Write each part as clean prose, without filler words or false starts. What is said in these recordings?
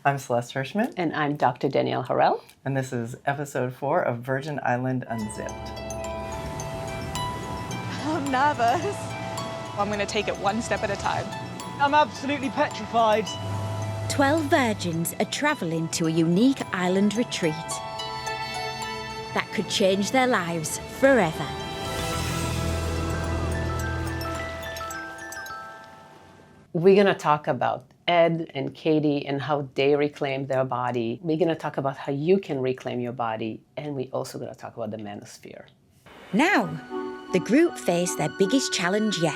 I'm Celeste Hirschman. And I'm Dr. Danielle Harrell. And this is episode 4 of Virgin Island Unzipped. I'm nervous. I'm going to take it one step at a time. I'm absolutely petrified. 12 virgins are travelling to a unique island retreat that could change their lives forever. We're going to talk about Ed and Katie and how they reclaim their body. We're going to talk about how you can reclaim your body. And we're also going to talk about the Manosphere. Now, the group face their biggest challenge yet,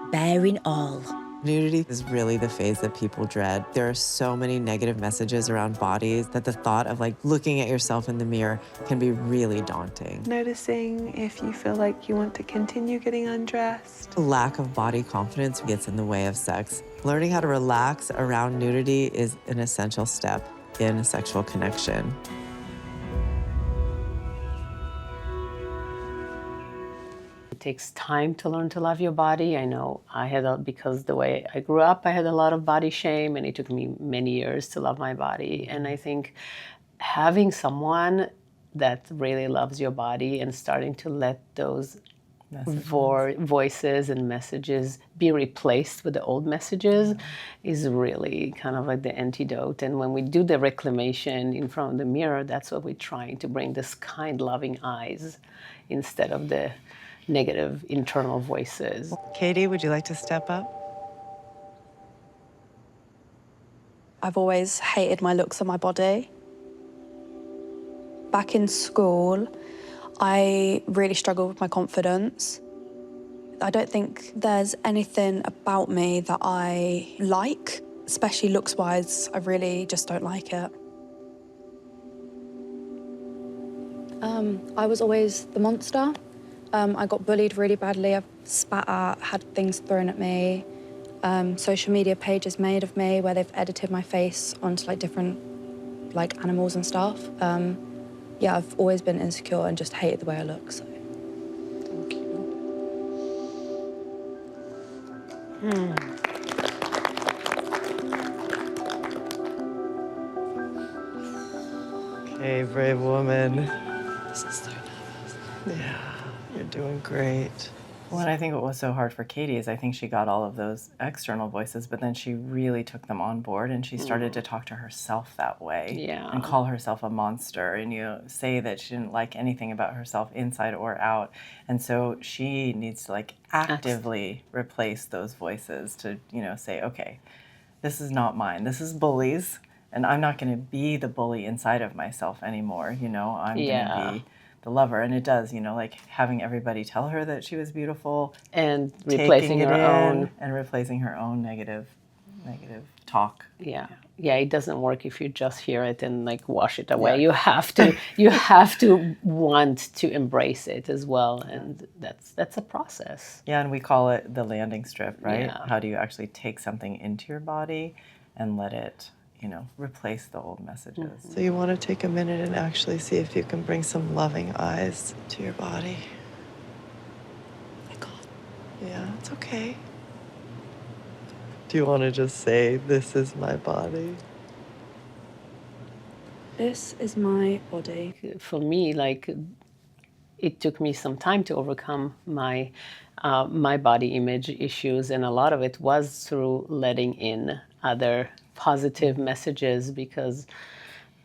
bearing all. Nudity is really the phase that people dread. There are so many negative messages around bodies that the thought of looking at yourself in the mirror can be really daunting. Noticing if you feel like you want to continue getting undressed. A lack of body confidence gets in the way of sex. Learning how to relax around nudity is an essential step in a sexual connection. It takes time to learn to love your body. I know because the way I grew up, I had a lot of body shame, and it took me many years to love my body. And I think having someone that really loves your body and starting to let those voices and messages be replaced with the old messages is really kind of like the antidote. And when we do the reclamation in front of the mirror, that's what we're trying to bring, this kind, loving eyes instead of the negative internal voices. Katie, would you like to step up? I've always hated my looks and my body. Back in school, I really struggled with my confidence. I don't think there's anything about me that I like, especially looks-wise. I really just don't like it. I was always the monster. I got bullied really badly. I spat at, had things thrown at me. Social media pages made of me where they've edited my face onto different animals and stuff. Yeah, I've always been insecure and just hated the way I look. So. Thank you. Okay, brave woman. This is so nervous. Yeah, you're doing great. Well, and I think what was so hard for Katie is I think she got all of those external voices, but then she really took them on board and she started to talk to herself that way and call herself a monster and say that she didn't like anything about herself inside or out. And so she needs to actively replace those voices to, say, okay, this is not mine. This is bullies, and I'm not going to be the bully inside of myself anymore. I'm going to be the lover. And it does, having everybody tell her that she was beautiful and replacing her own and replacing her own negative talk. Yeah, it doesn't work if you just hear it and wash it away. You have to want to embrace it as well, and that's a process. Yeah, and we call it the landing strip, right? Yeah. How do you actually take something into your body and let it replace the old messages. So you want to take a minute and actually see if you can bring some loving eyes to your body. I can't. Yeah, it's okay. Do you want to just say, this is my body? This is my body. For me, it took me some time to overcome my body image issues, and a lot of it was through letting in other positive messages, because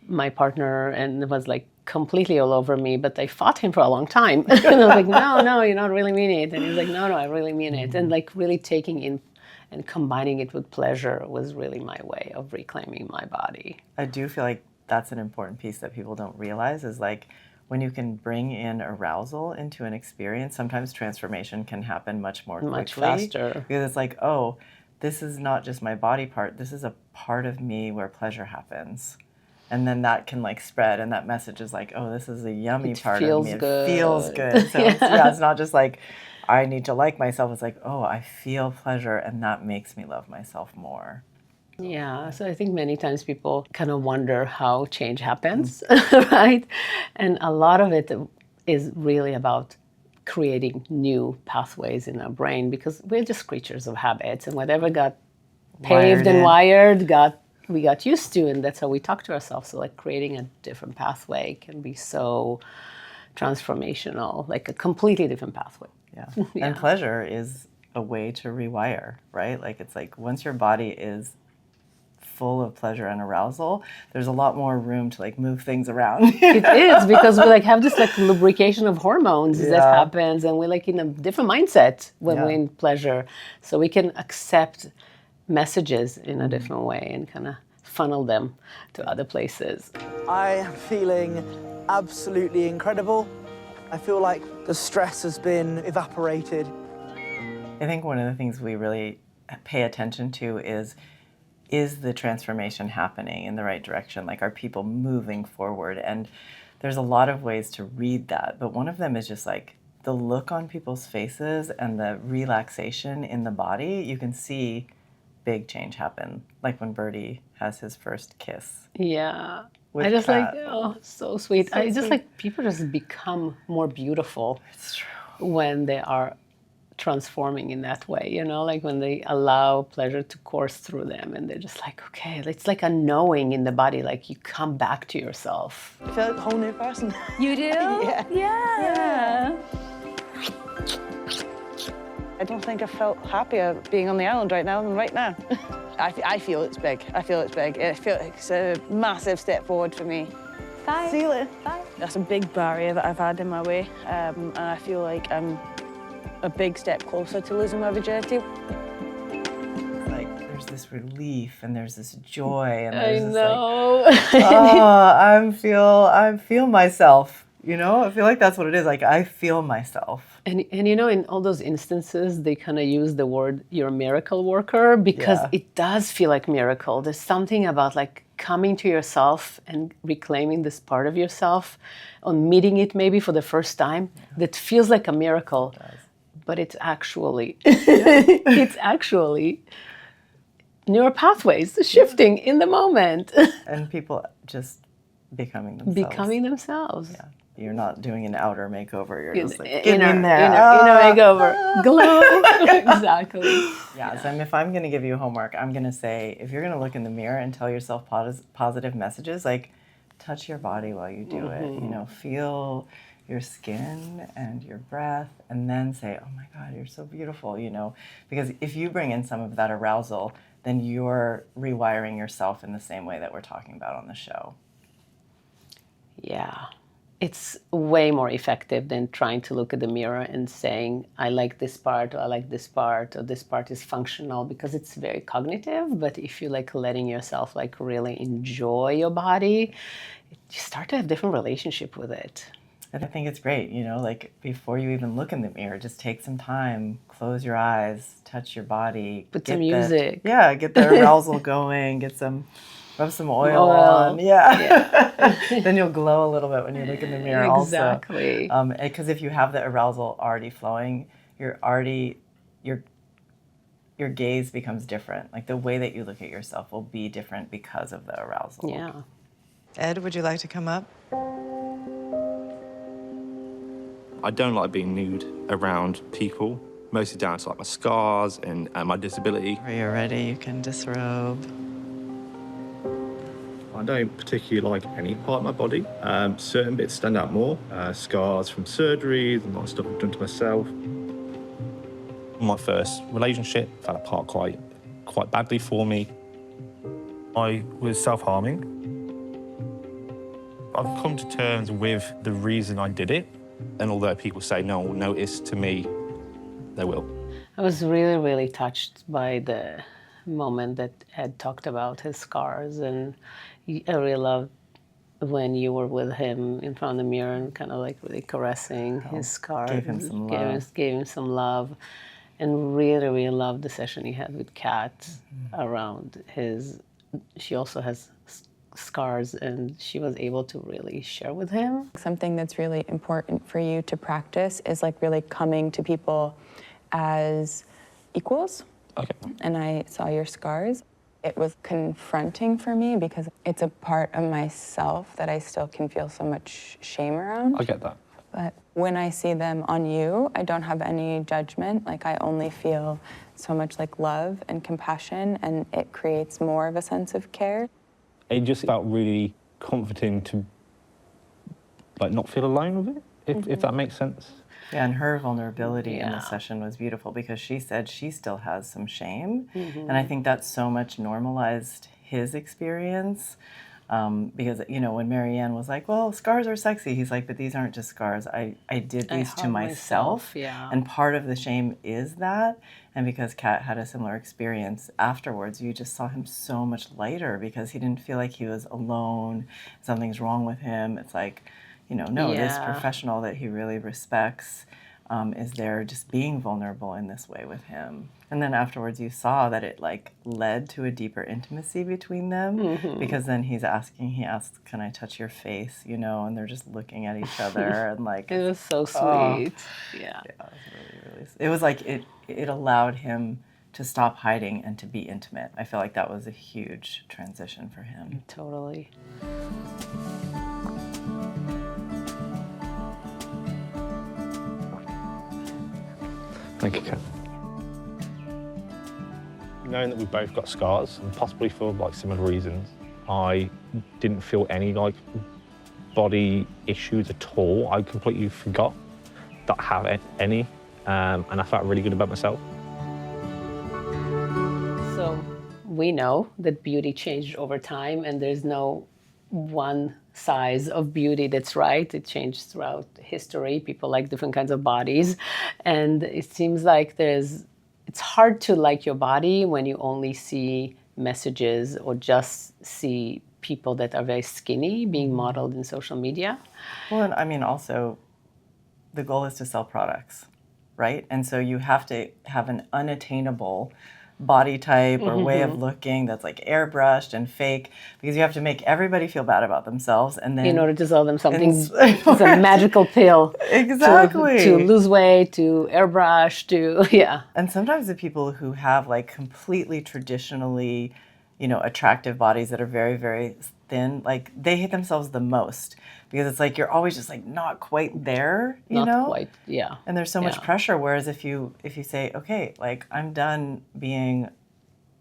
my partner was completely all over me, but I fought him for a long time. And I was like, no, you don't really mean it. And he's like, no, I really mean it. And really taking in and combining it with pleasure was really my way of reclaiming my body. I do feel like that's an important piece that people don't realize is when you can bring in arousal into an experience, sometimes transformation can happen much more quickly. Much faster. Because it's oh, this is not just my body part, this is a part of me where pleasure happens. And then that can spread, and that message is oh, this is a yummy part of me. It feels good. So it's not just I need to like myself. It's oh, I feel pleasure, and that makes me love myself more. Yeah, so I think many times people kind of wonder how change happens, right? And a lot of it is really about creating new pathways in our brain, because we're just creatures of habits, and whatever got paved and wired got we got used to, and that's how we talk to ourselves. So like creating a different pathway can be so transformational, like a completely different pathway. Yeah. And pleasure is a way to rewire, right? Like it's like once your body is full of pleasure and arousal, there's a lot more room to like move things around. It is, because we like have this like lubrication of hormones that happens, and we're like in a different mindset when we're in pleasure. So we can accept messages in a different way and kind of funnel them to other places. I am feeling absolutely incredible. I feel like the stress has been evaporated. I think one of the things we really pay attention to is the transformation happening in the right direction? Like, are people moving forward? And there's a lot of ways to read that, but one of them is just like the look on people's faces and the relaxation in the body. You can see big change happen, like when Birdie has his first kiss. Yeah. With I just Pat. like, oh, so sweet. I just like people just become more beautiful. It's true. When they are transforming in that way, you know, like when they allow pleasure to course through them and they're just like, okay, it's like a knowing in the body, like you come back to yourself. I feel like a whole new person. You do? Yeah. I don't think I felt happier being on the island right now than right now. I feel it's big. I feel it's big. I feel like it's a massive step forward for me. Bye. See you later. Bye. That's a big barrier that I've had in my way, and I feel like I'm a big step closer to losing my virginity. Like there's this relief and there's this joy and I there's this know. like, oh, I feel myself. You know, I feel like that's what it is. Like I feel myself. And you know, in all those instances, they kind of use the word "you're a miracle worker" because it does feel like miracle. There's something about like coming to yourself and reclaiming this part of yourself, on meeting it maybe for the first time, that feels like a miracle. But it's actually, it's actually neural pathways shifting in the moment. And people just becoming themselves. Becoming themselves. Yeah. You're not doing an outer makeover. You're just like, inner makeover. Glow. Exactly. Yeah, so if I'm going to give you homework, I'm going to say, if you're going to look in the mirror and tell yourself positive messages, like touch your body while you do it. You know, feel your skin and your breath, and then say, oh my God, you're so beautiful, you know, because if you bring in some of that arousal, then you're rewiring yourself in the same way that we're talking about on the show. Yeah. It's way more effective than trying to look at the mirror and saying, I like this part, or I like this part, or this part is functional, because it's very cognitive. But if you like letting yourself like really enjoy your body, you start to have a different relationship with it. And I think it's great, you know, like before you even look in the mirror, just take some time, close your eyes, touch your body. Put some music. Get the arousal going, rub some oil on. Then you'll glow a little bit when you look in the mirror exactly. also. Because if you have the arousal already flowing, your gaze becomes different. Like the way that you look at yourself will be different because of the arousal. Yeah. Ed, would you like to come up? I don't like being nude around people, mostly down to like my scars and my disability. When you're ready, you can disrobe. I don't particularly like any part of my body. Certain bits stand out more. Scars from surgeries, a lot of stuff I've done to myself. My first relationship fell apart quite badly for me. I was self-harming. I've come to terms with the reason I did it. And although people say no one will notice, to me, they will. I was really, really touched by the moment that Ed talked about his scars, and I really loved when you were with him in front of the mirror and kind of like really caressing his scars. Gave him some love. Gave him some love, and really, really loved the session he had with Kat around his. She also has scars, and she was able to really share with him. Something that's really important for you to practice is like really coming to people as equals. Okay. And I saw your scars. It was confronting for me because it's a part of myself that I still can feel so much shame around. I get that. But when I see them on you, I don't have any judgment. Like, I only feel so much like love and compassion, and it creates more of a sense of care. It just felt really comforting to like not feel alone with it, if that makes sense. Yeah, and her vulnerability in the session was beautiful because she said she still has some shame. And I think that so much normalized his experience. Because, you know, when Marianne was like, well, scars are sexy, he's like, but these aren't just scars. I did these to myself. And part of the shame is that. And because Kat had a similar experience afterwards, you just saw him so much lighter because he didn't feel like he was alone. Something's wrong with him. It's like, you know, no, this professional that he really respects is there just being vulnerable in this way with him. And then afterwards you saw that it like led to a deeper intimacy between them because then he asks, can I touch your face, you know, and they're just looking at each other and like. It was so sweet. Yeah. It was really, it was like it allowed him to stop hiding and to be intimate. I feel like that was a huge transition for him. Totally. Thank you, Kat. Knowing that we've both got scars, and possibly for like similar reasons, I didn't feel any like body issues at all. I completely forgot that I have any, and I felt really good about myself. So we know that beauty changed over time, and there's no one size of beauty that's right. It changed throughout history. People like different kinds of bodies. And it seems like it's hard to like your body when you only see messages or just see people that are very skinny being modeled in social media. Well, and I mean, also, the goal is to sell products, right? And so you have to have an unattainable body type or way of looking that's like airbrushed and fake because you have to make everybody feel bad about themselves and then in order to sell them something it's a magical pill exactly to lose weight, to airbrush, to and sometimes the people who have like completely traditionally, you know, attractive bodies that are very, very thin, like they hate themselves the most because it's like you're always just like not quite there, you know? Not quite, And there's so much pressure. Whereas if you say, okay, like I'm done being,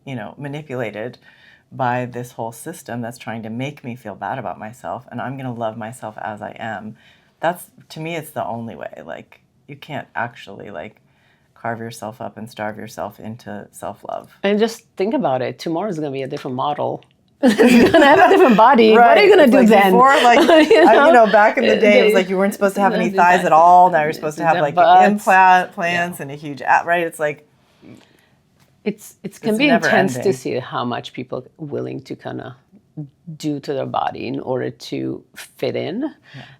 you know, manipulated by this whole system that's trying to make me feel bad about myself, and I'm gonna love myself as I am. That's, to me, it's the only way. Like you can't actually like carve yourself up and starve yourself into self-love. And just think about it. Tomorrow's gonna be a different model. You're gonna have a different body. Right. What are you gonna do like then? Before, like you know, back in the day, it was like you weren't supposed to have any thighs at all. Now you're supposed to have like implants and a huge right. It's like it can be intense to see how much people are willing to kind of do to their body in order to fit in,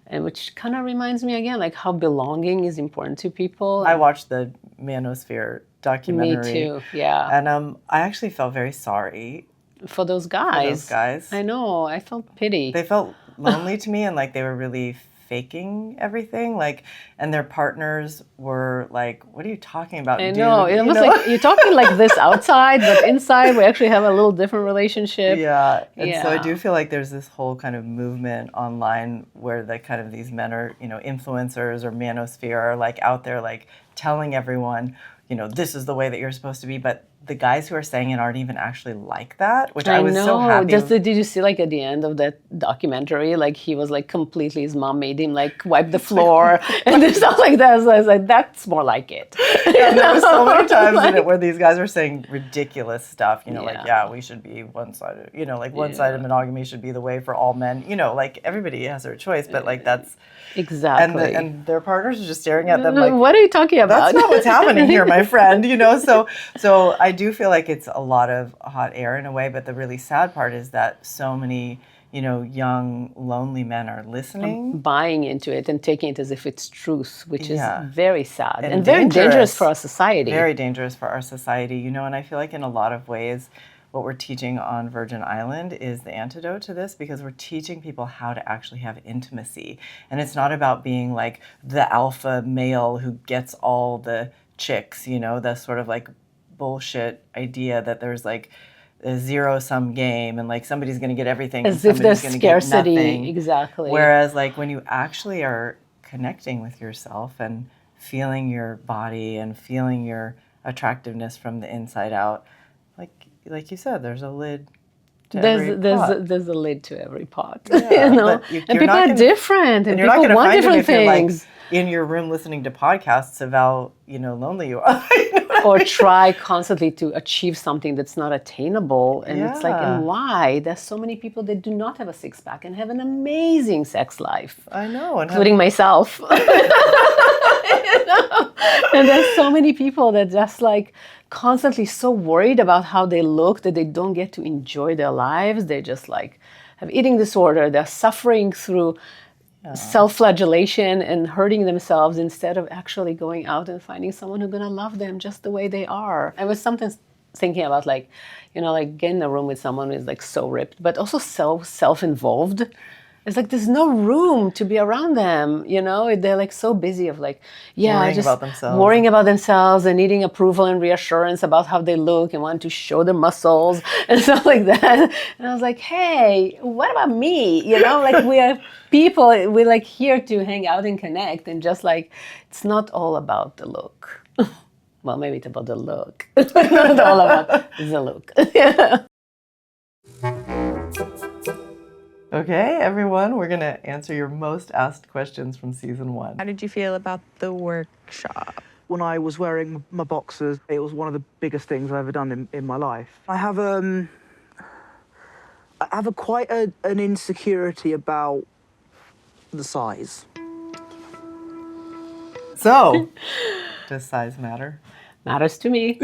and which kind of reminds me again, like how belonging is important to people. I watched the Manosphere documentary. Me too. Yeah. And I actually felt very sorry. For those guys. I know. I felt pity. They felt lonely to me and like they were really faking everything. Like, and their partners were like, what are you talking about, I know. It was like, you're talking like this outside, but inside we actually have a little different relationship. Yeah. And so I do feel like there's this whole kind of movement online where the kind of these men are, you know, influencers or Manosphere are like out there like telling everyone, you know, this is the way that you're supposed to be. But the guys who are saying it aren't even actually like that, which I was so happy. Did you see like at the end of that documentary, like he was like completely, his mom made him like wipe the floor and stuff like that. So I was like, that's more like it. Yeah, there were so many times in it where these guys were saying ridiculous stuff, you know, like, we should be one-sided, you know, like one-sided monogamy should be the way for all men, you know, like everybody has their choice, but like that's... Exactly. And their partners are just staring at them like, what are you talking about? That's not what's happening here, my friend, you know? So I do feel like it's a lot of hot air in a way, but the really sad part is that so many, you know, young, lonely men are listening. Buying into it and taking it as if it's truth, which is very sad and very dangerous for our society. Very dangerous for our society, you know, and I feel like in a lot of ways, what we're teaching on Virgin Island is the antidote to this because we're teaching people how to actually have intimacy. And it's not about being like the alpha male who gets all the chicks, you know, the sort of like bullshit idea that there's like a zero-sum game and like somebody's going to get everything. As if there's scarcity. Exactly. Whereas like when you actually are connecting with yourself and feeling your body and feeling your attractiveness from the inside out. Like you said, there's a lid to every pot. There's a lid to every pot. Yeah, you know? And people are different, and people want different things. In your room listening to podcasts of how lonely you are. Or try constantly to achieve something that's not attainable. And it's like, and why? There's so many people that do not have a six-pack and have an amazing sex life. I know. Including myself. And there's so many people that just like constantly so worried about how they look that they don't get to enjoy their lives. They just like have eating disorder. They're suffering through self-flagellation and hurting themselves instead of actually going out and finding someone who's going to love them just the way they are. I was sometimes thinking about like getting in a room with someone who's like so ripped, but also so self-involved. It's like there's no room to be around them, They're like so busy of like, worrying about themselves and needing approval and reassurance about how they look and wanting to show their muscles and stuff like that. And I was like, hey, what about me? Like we are people, we're like here to hang out and connect, and just like, it's not all about the look. Well, maybe it's about the look. It's not all about the look. Yeah. Okay, everyone, we're going to answer your most asked questions from season 1. How did you feel about the workshop? When I was wearing my boxers, it was one of the biggest things I've ever done in my life. I have quite an insecurity about the size. So, does size matter? Matters to me.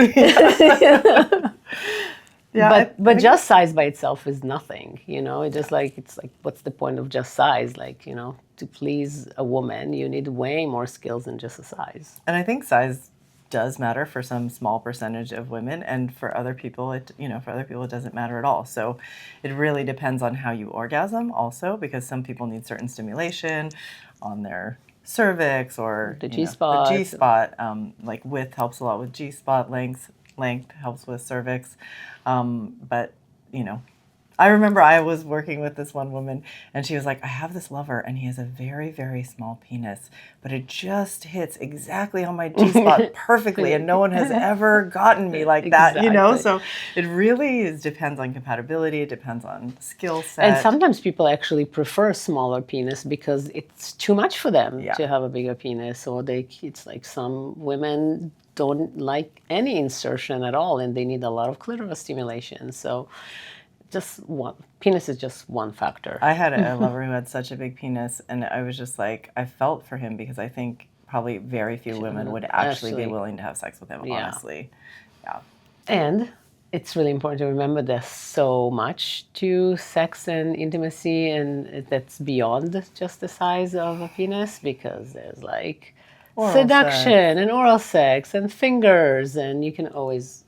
Yeah, but just size by itself is nothing, it's like what's the point of just size? Like, to please a woman, you need way more skills than just a size. And I think size does matter for some small percentage of women, and for other people it doesn't matter at all. So it really depends on how you orgasm also, because some people need certain stimulation on their cervix or the G-spot. The G-spot, like width helps a lot with G-spot, length helps with cervix. But, I remember I was working with this one woman, and she was like, I have this lover, and he has a very, very small penis, but it just hits exactly on my G-spot perfectly, and no one has ever gotten me like that, So it really depends on compatibility, it depends on skill set. And sometimes people actually prefer smaller penis because it's too much for them to have a bigger penis, or it's like some women don't like any insertion at all, and they need a lot of clitoral stimulation. So penis is just one factor. I had a lover who had such a big penis, and I was just like, I felt for him because I think probably very few women would actually be willing to have sex with him, honestly. Yeah. And it's really important to remember there's so much to sex and intimacy, and that's beyond just the size of a penis, because there's like seduction and oral sex and fingers, and you can always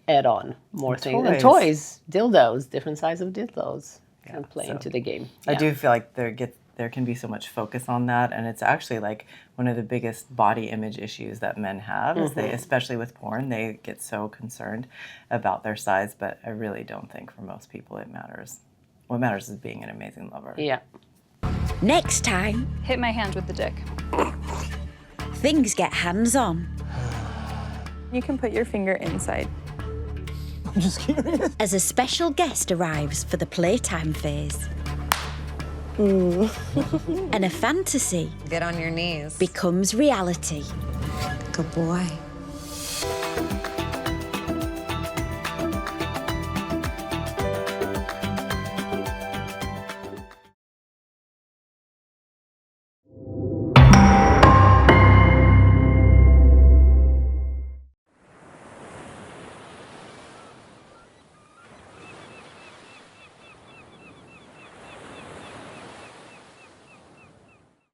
add on more things. And toys, dildos, different size of dildos can play into the game. I do feel like there can be so much focus on that, and it's actually like one of the biggest body image issues that men have, is they, especially with porn, they get so concerned about their size, but I really don't think for most people it matters. What matters is being an amazing lover. Yeah. Next time, Hit my hand with the dick. things get hands-on. You can put your finger inside. I'm just curious. As a special guest arrives for the playtime phase. And a fantasy Get on your knees. becomes reality. Good boy.